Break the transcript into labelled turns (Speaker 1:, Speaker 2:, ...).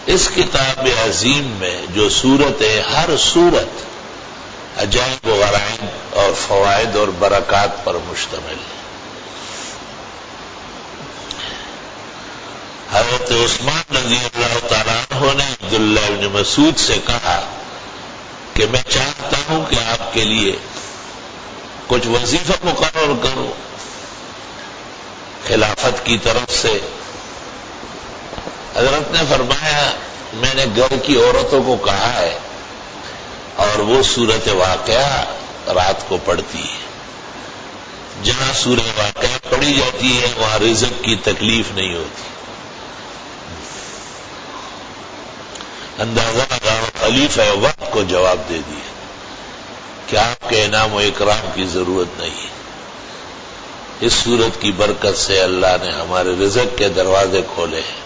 Speaker 1: इस किताब अजीम में जो सूरत है, हर सूरत अजाइब व गराइब और फवाइद और बरक़ात पर मुश्तमिल है। हज़रत उस्मान रज़ी अल्लाह तआला अन्हु ने अब्दुल्लाह इब्न मसूद से कहा कि मैं चाहता हूं कि आपके लिए कुछ वजीफा मुकर्रर करूं खिलाफत की तरफ से। हजरत ने फरमाया, मैंने घर की औरतों को कहा है और वो सूरत वाक़या रात को पढ़ती है। जहां सूरत वाक़या पढ़ी जाती है वहां रिज़्क़ की तकलीफ नहीं होती। अंदाजा लगाओ, खलीफा वक्त को जवाब दे दिया कि आपके इनाम व इकराम की जरूरत नहीं है। इस सूरत की बरकत से अल्लाह ने हमारे रिज़्क़ के दरवाजे खोले हैं।